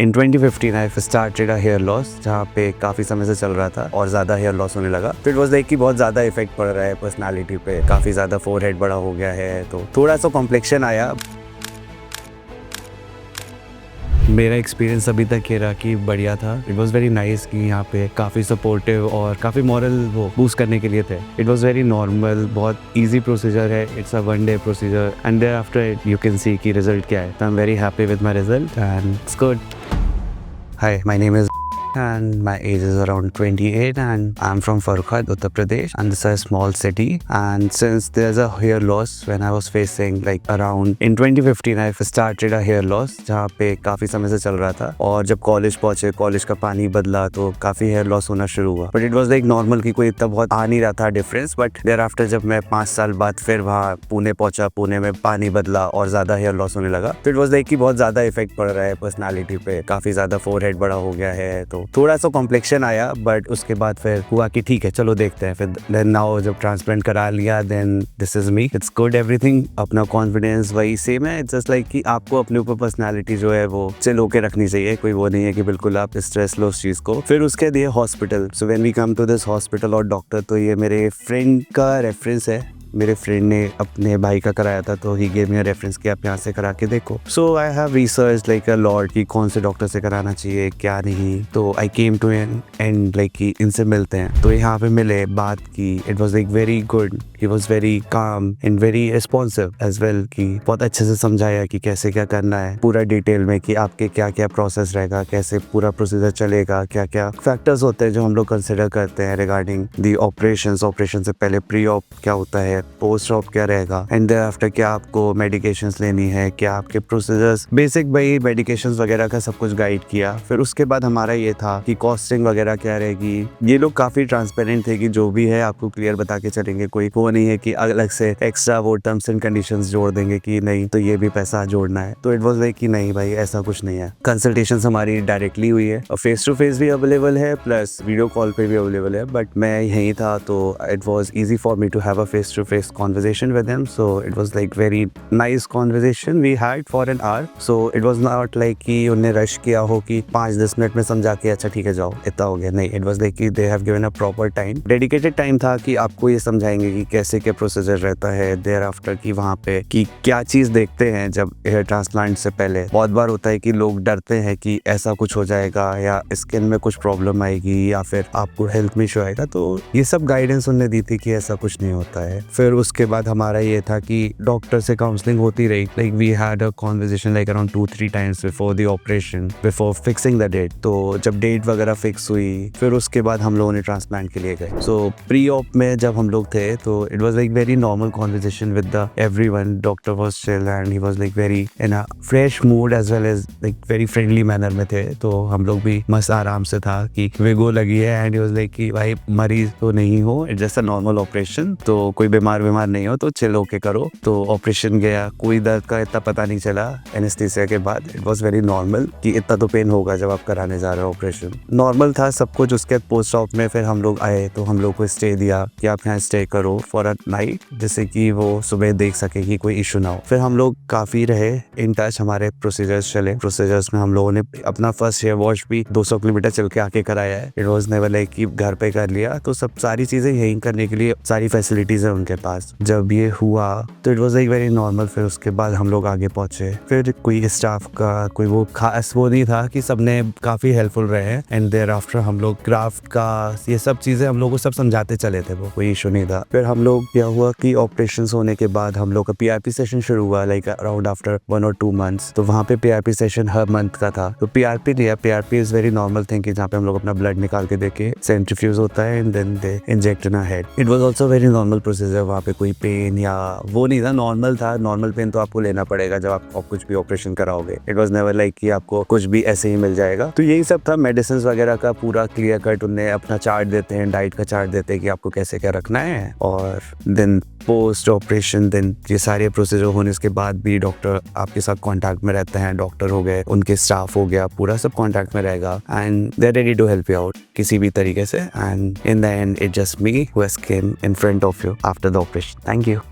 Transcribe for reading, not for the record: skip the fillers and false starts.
In 2015 I started a hair loss, जहाँ पे काफ़ी समय से चल रहा था और ज़्यादा हेयर लॉस होने लगा। तो इट वाज लाइक कि बहुत ज़्यादा इफेक्ट पड़ रहा है पर्सनालिटी पे, काफ़ी ज़्यादा फोरहेड बड़ा हो गया है, तो थोड़ा सा कॉम्प्लेक्शन आया। मेरा एक्सपीरियंस अभी तक ये रहा कि बढ़िया था। इट वॉज वेरी नाइस कि यहाँ पे काफ़ी सपोर्टिव और काफ़ी मॉरल वो बूस्ट करने के लिए थे। इट वॉज वेरी नॉर्मल, बहुत ईजी प्रोसीजर है। It's a 1 day procedure and thereafter you can see कि रिजल्ट क्या है। I am very happy with my result and it's good. Hi, my name is and my age is around 28 and I'm from Farukhat, Uttar Pradesh, and this is a small city. And since there's a hair loss when I was facing like around in 2015 I started a hair loss, जहाँ पे काफ़ी समय से चल रहा था। और जब कॉलेज पहुँचे, कॉलेज का पानी बदला तो काफ़ी हेयर लॉस होना शुरू हुआ। But it was like normal कि कोई इतना बहुत आ नहीं रहा था डिफरेंस। बट देयर आफ्टर जब मैं 5 साल बाद फिर वहाँ पुणे पहुँचा, पुणे में पानी बदला और ज़्यादा हेयर लॉस होने लगा। तो इट वॉज लाइक कि बहुत ज़्यादा इफेक्ट पड़ रहा है पर्सनैलिटी पे, काफ़ी ज़्यादा फोरहेड बड़ा हो गया है, तो थोड़ा सा कॉम्प्लेक्शन आया। बट उसके बाद फिर हुआ कि ठीक है चलो देखते हैं। फिर देन नाउ जब ट्रांसप्लांट करा लिया, then this is me, it's good everything. अपना कॉन्फिडेंस वही सेम है। इट्स जस्ट लाइक कि आपको अपने ऊपर पर्सनालिटी जो है वो चिल होके रखनी चाहिए। कोई वो नहीं है कि बिल्कुल आप स्ट्रेस लो उस चीज़ को। फिर उसके दिए hospital. So when we come to this hospital और डॉक्टर, तो ये मेरे फ्रेंड का रेफरेंस है। मेरे फ्रेंड ने अपने भाई का कराया था, तो he gave me a reference कि आप यहाँ से करा के देखो। So I have research like a lot कि कौन से डॉक्टर से कराना चाहिए क्या नहीं। तो आई केम टू एंड लाइक कि इनसे मिलते हैं। तो यहाँ पे मिले, बात की। It was like very good. He was very calm and very responsive as well, कि बहुत अच्छे से समझाया कि कैसे क्या करना है पूरा डिटेल में, कि आपके क्या क्या प्रोसेस रहेगा, कैसे पूरा प्रोसीजर चलेगा, क्या क्या फैक्टर्स होते हैं जो हम लोग कंसिडर करते हैं रिगार्डिंग दी ऑपरेशन से पहले प्री ऑप क्या होता है, पोस्ट ऑप क्या रहेगा, एंड देयर आफ्टर क्या आपको मेडिकेशंस लेनी है, क्या आपके प्रोसीजर्स, बेसिक भाई मेडिकेशंस वगैरह का सब कुछ गाइड किया। फिर उसके बाद हमारा ये था कि कॉस्टिंग वगैरह क्या रहेगी। ये लोग काफी ट्रांसपेरेंट थे कि जो भी है आपको क्लियर बता के चलेंगे। कोई वो नहीं है कि अलग से एक्स्ट्रा वो टर्म्स एंड कंडीशंस जोड़ देंगे कि नहीं तो ये भी पैसा जोड़ना है। तो इट वाज लाइक कि नहीं भाई ऐसा कुछ नहीं है। कंसल्टेशंस हमारी डायरेक्टली हुई है और फेस टू फेस भी अवेलेबल है, प्लस वीडियो कॉल पे भी अवेलेबल है। बट मैं यहीं था तो it was easy for me to have a face to face conversation with him. So it was like very nice conversation we had for an hour. So it was not like कि उन्हें rush किया हो कि 5-10 minute में समझा के अच्छा ठीक है जाओ इतना हो गया। नहीं, it was like कि they have given a proper time, dedicated time था कि आपको ये समझाएंगे कि कैसे क्या प्रोसीजर रहता है। देयर आफ्टर कि वहाँ पे कि क्या चीज़ देखते हैं जब हेयर ट्रांसप्लांट से पहले। बहुत बार होता है कि लोग डरते हैं कि ऐसा कुछ हो जाएगा या स्किन में कुछ प्रॉब्लम आएगी या फिर आपको हेल्थ में इशू आएगा। तो ये सब गाइडेंस उन्होंने दी थी कि ऐसा कुछ नहीं होता है। फिर उसके बाद हमारा ये था कि डॉक्टर से काउंसलिंग होती रही। Like we had a conversation like around 2-3 times before the operation, before fixing the date. तो जब डेट वगैरह फिक्स हुई, फिर उसके बाद हम लोगों ने ट्रांसप्लांट के लिए गए। सो प्री ऑप में जब हम लोग थे तो it was like very normal conversation with the everyone. Doctor was chill and he was like very in a fresh mood as well as like very friendly manner में थे। तो हम लोग भी मस्त आराम से था कि विगो लगी है एंड ही वाज लाइक कि भाई मरीज तो नहीं हो, it's just a normal operation, तो कोई बीमार नहीं हो तो चिल होके करो। तो ऑपरेशन गया, कोई दर्द का इतना पता नहीं चला एनेस्थीसिया के बाद। इट वाज वेरी नॉर्मल कि इतना तो पेन होगा जब आप कराने जा रहे हो ऑपरेशन, नॉर्मल था सब कुछ। उसके बाद पोस्ट ऑप में फिर हम लोग आए तो हम लोग को स्टे दिया कि आप यहाँ स्टे करो फॉर अ नाइट, जिससे कि वो सुबह देख सके कि कोई इशू ना हो। फिर हम लोग काफी रहे इन टच, हमारे प्रोसीजर्स चले। प्रोसीजर्स में हम लोगों ने अपना फर्स्ट हेयर वॉश भी 200 किलोमीटर चल के आके कराया है। इट वॉज नेवर लाइक कि घर पे कर लिया। तो सब सारी चीजें यही करने के लिए सारी फैसिलिटीज है उनके पास। जब ये हुआ तो it was like very normal. फिर उसके बाद हम लोग आगे पहुंचे। फिर कोई स्टाफ का कोई वो खास वो नहीं था कि सबने काफी हेल्पफुल रहे। एंड देयर आफ्टर हम लोग क्राफ्ट का ये सब चीजें हम लोग को सब समझाते चले थे, वो कोई इशू नहीं था। फिर हम लोग क्या हुआ कि ऑपरेशन होने के बाद हम लोग का PRP सेशन शुरू हुआ like around after 1 or 2 months। तो वहाँ पे PRP सेशन हर मंथ का था। तो PRP नहीं है, PRP is very normal thing कि जहाँ पे हम लोग अपना ब्लड निकाल के देके सेंट्रीफ्यूज होता है and then they inject in a head. It was also very normal procedure. वहाँ पे कोई पेन या वो नहीं था, नॉर्मल था। नॉर्मल पेन तो आपको लेना पड़ेगा जब आप कुछ भी ऑपरेशन कराओगे। इट वाज नेवर लाइक कि आपको कुछ भी ऐसे ही मिल जाएगा। तो यही सब था। मेडिसिन वगैरह का पूरा क्लियर कट उन्हें अपना चार्ट देते हैं, डाइट का चार्ट देते हैं कि आपको कैसे क्या रखना है। और देन पोस्ट ऑपरेशन दिन ये सारे प्रोसीजर होने के बाद भी डॉक्टर आपके साथ कांटेक्ट में रहते हैं। डॉक्टर हो गए, उनके स्टाफ हो गया, पूरा सब कांटेक्ट में रहेगा and they are ready to help you out किसी भी तरीके से। And in the end it just me who has came in front of you after the operation. Thank you.